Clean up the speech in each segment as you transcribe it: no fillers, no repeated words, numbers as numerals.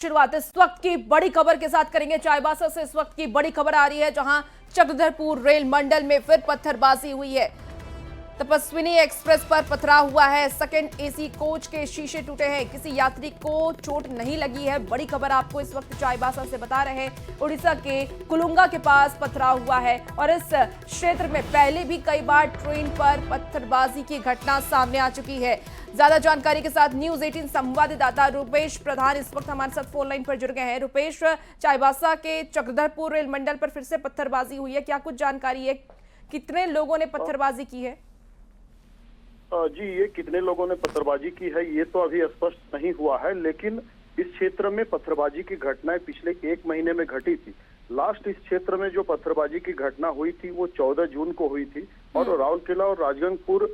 शुरुआत इस वक्त की बड़ी खबर के साथ करेंगे। चाईबासा से इस वक्त की बड़ी खबर आ रही है, जहां चक्रधरपुर रेल मंडल में फिर पत्थरबाजी हुई है। तपस्विनी एक्सप्रेस पर पथराव हुआ है। सेकंड एसी कोच के शीशे टूटे हैं। किसी यात्री को चोट नहीं लगी है। बड़ी खबर आपको इस वक्त चाईबासा से बता रहे हैं। उड़ीसा के कुलुंगा के पास पथराव हुआ है और इस क्षेत्र में पहले भी कई बार ट्रेन पर पत्थरबाजी की घटना सामने आ चुकी है। ज्यादा जानकारी के साथ न्यूज 18 संवाददाता रुपेश प्रधान इस वक्त हमारे साथ फोन लाइन पर जुड़ गए हैं। रुपेश, चाईबासा के चक्रधरपुर रेल मंडल पर फिर से पत्थरबाजी हुई है, क्या कुछ जानकारी है? कितने लोगों ने पत्थरबाजी की है? जी, ये कितने लोगों ने पत्थरबाजी की है ये तो अभी स्पष्ट नहीं हुआ है, लेकिन इस क्षेत्र में पत्थरबाजी की घटनाएं पिछले 1 महीने में घटी थी। लास्ट इस क्षेत्र में जो पत्थरबाजी की घटना हुई थी वो 14 जून को हुई थी और राउरकेला और राजगंगपुर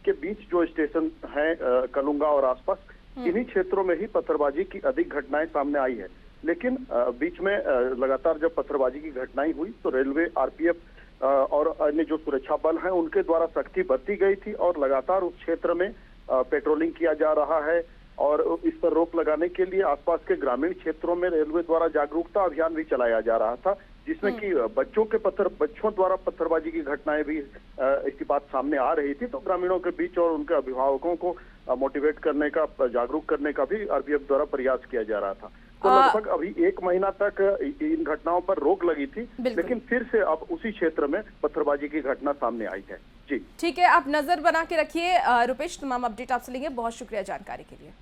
के बीच जो स्टेशन है कलुंगा और आसपास, इन्हीं क्षेत्रों में ही पत्थरबाजी की अधिक घटनाएं सामने आई है। लेकिन बीच में लगातार जब पत्थरबाजी की घटनाएं हुई तो रेलवे, आरपीएफ और अन्य जो सुरक्षा बल हैं उनके द्वारा सख्ती बरती गई थी और लगातार उस क्षेत्र में पेट्रोलिंग किया जा रहा है और इस पर रोक लगाने के लिए आसपास के ग्रामीण क्षेत्रों में रेलवे द्वारा जागरूकता अभियान भी चलाया जा रहा था, जिसमें कि बच्चों द्वारा पत्थरबाजी की घटनाएं भी इसकी बात सामने आ रही थी। तो ग्रामीणों के बीच और उनके अभिभावकों को मोटिवेट करने का, जागरूक करने का भी आरपीएफ द्वारा प्रयास किया जा रहा था। तो लगभग अभी 1 महीना तक इन घटनाओं पर रोक लगी थी, लेकिन फिर से अब उसी क्षेत्र में पत्थरबाजी की घटना सामने आई है। जी ठीक है, आप नजर बना के रखिए। रुपेश, तमाम अपडेट आपसे लेंगे। बहुत शुक्रिया जानकारी के लिए।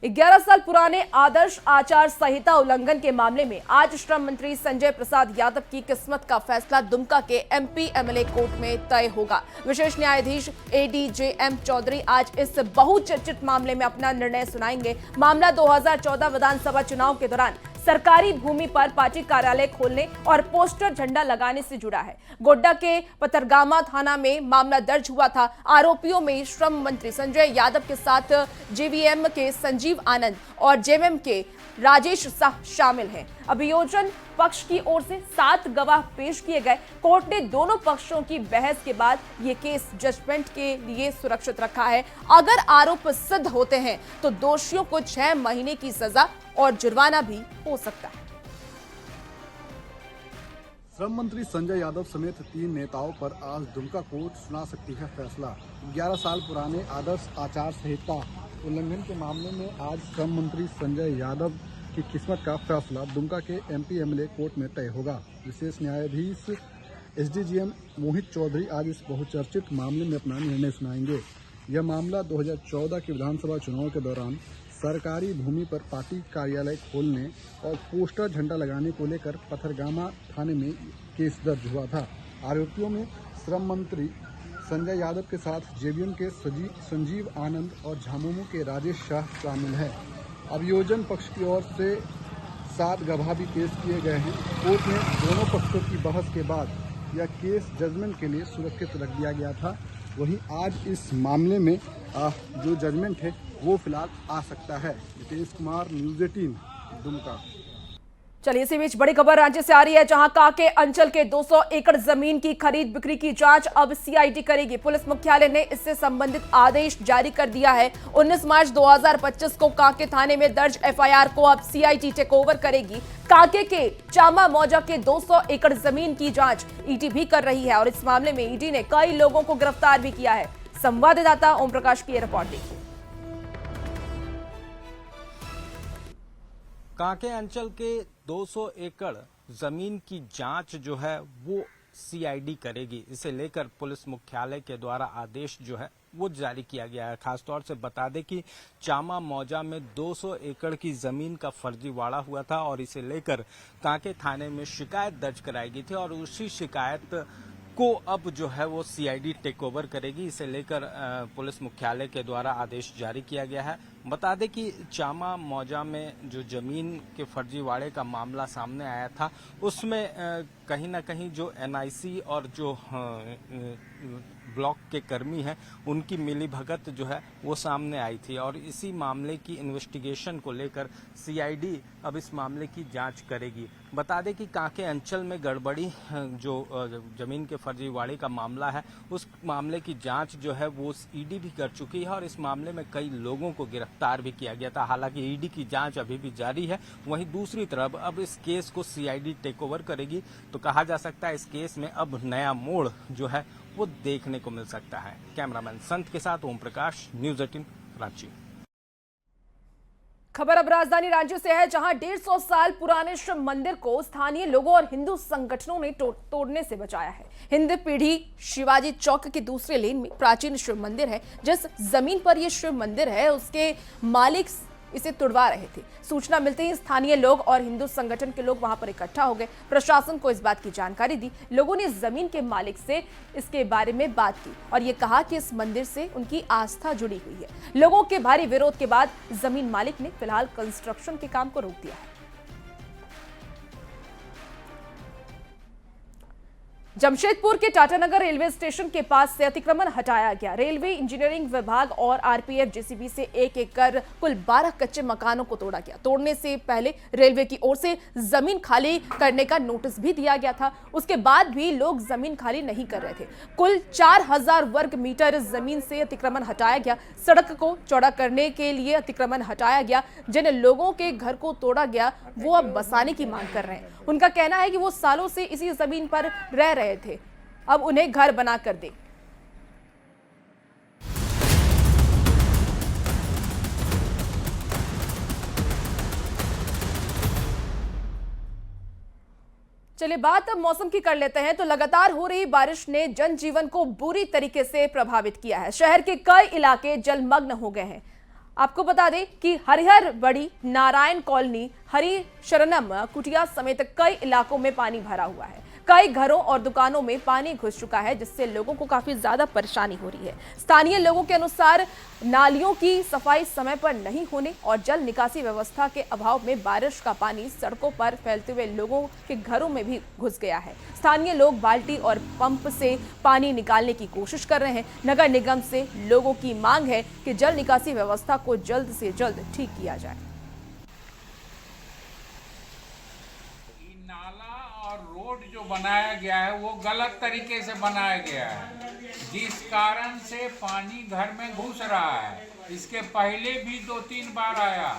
11 साल पुराने आदर्श आचार संहिता उल्लंघन के मामले में आज श्रम मंत्री संजय प्रसाद यादव की किस्मत का फैसला दुमका के एमपी एमएलए कोर्ट में तय होगा। विशेष न्यायाधीश एडीजेएम चौधरी आज इस बहुचर्चित मामले में अपना निर्णय सुनाएंगे। मामला 2014 विधानसभा चुनाव के दौरान सरकारी भूमि पर पार्टी कार्यालय खोलने और पोस्टर झंडा लगाने से जुड़ा है। गोड्डा के पथरगामा थाना में मामला दर्ज हुआ था। आरोपियों में श्रम मंत्री संजय यादव के साथ जेवीएम के संजीव आनंद और जेएमएम के राजेश शाह शामिल हैं। अभियोजन पक्ष की ओर से 7 गवाह पेश किए गए। कोर्ट ने दोनों पक्षों की बहस के बाद ये केस जजमेंट के लिए सुरक्षित रखा है। अगर आरोप सिद्ध होते हैं तो दोषियों को 6 महीने की सजा और जुर्माना भी हो सकता है। श्रम मंत्री संजय यादव समेत 3 नेताओं पर आज दुमका कोर्ट सुना सकती है फैसला। 11 साल पुराने आदर्श आचार संहिता उल्लंघन के मामले में आज श्रम मंत्री संजय यादव की किस्मत का फैसला दुमका के एमपी एमएलए कोर्ट में तय होगा। विशेष न्यायाधीश एसडीजीएम मोहित चौधरी आज इस बहुचर्चित मामले में अपना निर्णय सुनाएंगे। यह मामला 2014 के विधानसभा चुनाव के दौरान सरकारी भूमि पर पार्टी कार्यालय खोलने और पोस्टर झंडा लगाने को लेकर पथरगामा थाने में केस दर्ज हुआ था। आरोपियों में श्रम मंत्री संजय यादव के साथ जेवीएम के संजीव आनंद और झामुमो के राजेश शाह शामिल हैं। अभियोजन पक्ष की ओर से 7 गवाह भी पेश किए गए हैं। कोर्ट ने दोनों पक्षों की बहस के बाद यह केस जजमेंट के लिए सुरक्षित रख दिया गया था। वहीं आज इस मामले में जो जजमेंट है वो फिलहाल आ सकता है। नितेश कुमार, न्यूज 18 दुमका। चलिए, इसी बीच बड़ी खबर रांची से आ रही है, जहां काके अंचल के 200 एकड़ जमीन की खरीद बिक्री की जांच अब सीआईडी करेगी। पुलिस मुख्यालय ने इससे संबंधित आदेश जारी कर दिया है। 19 मार्च 2025 को काके थाने में दर्ज एफआईआर को अब सीआईडी टेक ओवर करेगी। काके के चामा मौजा के 200 एकड़ जमीन की जांच ईडी भी कर रही है और इस मामले में ईडी ने कई लोगों को गिरफ्तार भी किया है। संवाददाता ओम प्रकाश की रिपोर्ट देखिए। कांके अंचल के 200 एकड़ जमीन की जांच जो है वो सीआईडी करेगी। इसे लेकर पुलिस मुख्यालय के द्वारा आदेश जो है वो जारी किया गया है। खासतौर से बता दें कि चामा मौजा में 200 एकड़ की जमीन का फर्जीवाड़ा हुआ था और इसे लेकर कांके थाने में शिकायत दर्ज कराई गई थी और उसी शिकायत को अब जो है वो सीआईडी टेक ओवर करेगी। इसे लेकर पुलिस मुख्यालय के द्वारा आदेश जारी किया गया है। बता दें कि चामा मौजा में जो जमीन के फर्जीवाड़े का मामला सामने आया था उसमें कहीं ना कहीं जो एनआईसी और जो ब्लॉक के कर्मी हैं उनकी मिलीभगत जो है वो सामने आई थी और इसी मामले की इन्वेस्टिगेशन को लेकर सीआईडी अब इस मामले की जांच करेगी। बता दें कि कांके अंचल में गड़बड़ी जो जमीन के फर्जीवाड़े का मामला है उस मामले की जांच जो है वो ईडी भी कर चुकी है और इस मामले में कई लोगों को गिरफ्तार भी किया गया था। हालांकि ईडी की जांच अभी भी जारी है। वहीं दूसरी तरफ अब इस केस को सीआईडी टेक ओवर करेगी तो कहा जा सकता है इस केस में अब नया मोड़ जो है वो देखने को मिल सकता है। कैमरामैन संत के साथ ओम प्रकाश, न्यूज़ 18 रांची। खबर अब राजधानी रांची से है, जहां 150 साल पुराने शिव मंदिर को स्थानीय लोगों और हिंदू संगठनों ने तोड़ने से बचाया है। हिंद पीढ़ी शिवाजी चौक के दूसरे लेन में प्राचीन शिव मंदिर है। जिस जमीन पर यह शिव मंदिर है उसके मालिक इसे तुड़वा रहे थे। सूचना मिलते ही स्थानीय लोग और हिंदू संगठन के लोग वहां पर इकट्ठा हो गए। प्रशासन को इस बात की जानकारी दी। लोगों ने जमीन के मालिक से इसके बारे में बात की और ये कहा कि इस मंदिर से उनकी आस्था जुड़ी हुई है। लोगों के भारी विरोध के बाद जमीन मालिक ने फिलहाल कंस्ट्रक्शन के काम को रोक दिया है। जमशेदपुर के टाटानगर रेलवे स्टेशन के पास से अतिक्रमण हटाया गया। रेलवे इंजीनियरिंग विभाग और आरपीएफ जेसीबी से एक एक कर कुल 12 कच्चे मकानों को तोड़ा गया। तोड़ने से पहले रेलवे की ओर से जमीन खाली करने का नोटिस भी दिया गया था। उसके बाद भी लोग जमीन खाली नहीं कर रहे थे। कुल 4000 वर्ग मीटर जमीन से अतिक्रमण हटाया गया। सड़क को चौड़ा करने के लिए अतिक्रमण हटाया गया। जिन लोगों के घर को तोड़ा गया वो अब बसाने की मांग कर रहे हैं। उनका कहना है कि वो सालों से इसी जमीन पर रह रहे थे, अब उन्हें घर बना कर दे। चलिए बात अब मौसम की कर लेते हैं। तो लगातार हो रही बारिश ने जनजीवन को बुरी तरीके से प्रभावित किया है। शहर के कई इलाके जलमग्न हो गए हैं। आपको बता दें कि हरिहर बड़ी, नारायण कॉलोनी, हरि शरणम कुटिया समेत कई इलाकों में पानी भरा हुआ है। कई घरों और दुकानों में पानी घुस चुका है, जिससे लोगों को काफी ज्यादा परेशानी हो रही है। स्थानीय लोगों के अनुसार नालियों की सफाई समय पर नहीं होने और जल निकासी व्यवस्था के अभाव में बारिश का पानी सड़कों पर फैलते हुए लोगों के घरों में भी घुस गया है। स्थानीय लोग बाल्टी और पंप से पानी निकालने की कोशिश कर रहे हैं। नगर निगम से लोगों की मांग है कि जल निकासी व्यवस्था को जल्द से जल्द ठीक किया जाए। रोड जो बनाया गया है वो गलत तरीके से बनाया गया है, जिस कारण से पानी घर में घुस रहा है। इसके पहले भी 2-3 बार आया।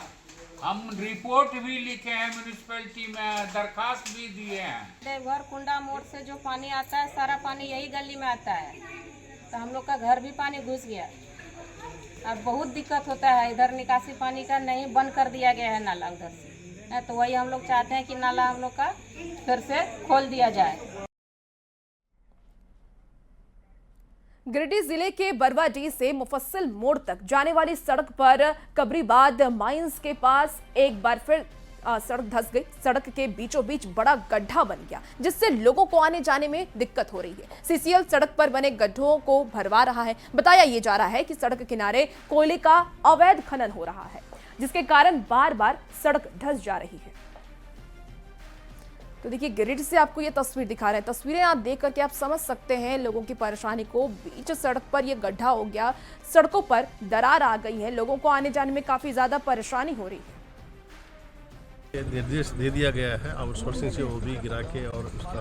हम रिपोर्ट भी लिखे हैं, म्यूनिसिपैलिटी में दरखास्त भी दिए हैं। देवघर कुंडा मोड़ से जो पानी आता है सारा पानी यही गली में आता है, तो हम लोग का घर भी पानी घुस गया और बहुत दिक्कत होता है। इधर निकासी पानी का नहीं, बंद कर दिया गया है नाला उधर से, तो वही हम लोग चाहते हैं कि नाला हम लोग का फिर से खोल दिया जाए। गिरिडीह जिले के बरवाडीह से मुफस्सिल मोड़ तक जाने वाली सड़क पर कबरीबाद माइंस के पास एक बार फिर सड़क धंस गई। सड़क के बीचों बीच बड़ा गड्ढा बन गया, जिससे लोगों को आने जाने में दिक्कत हो रही है। सीसीएल सड़क पर बने गड्ढों को भरवा रहा है। बताया ये जा रहा है कि सड़क किनारे कोयले का अवैध खनन हो रहा है, जिसके कारण बार बार सड़क धंस जा रही है। तो देखिए गिरिडीह से आपको ये तस्वीर दिखा रहे हैं। तस्वीरें आप देख करके आप समझ सकते हैं लोगों की परेशानी को। बीच सड़क पर ये गड्ढा हो गया, सड़कों पर दरार आ गई है, लोगों को आने जाने में काफी ज्यादा परेशानी हो रही है। निर्देश दे दिया गया है आउटसोर्सिंग से वो भी गिरा के और उसका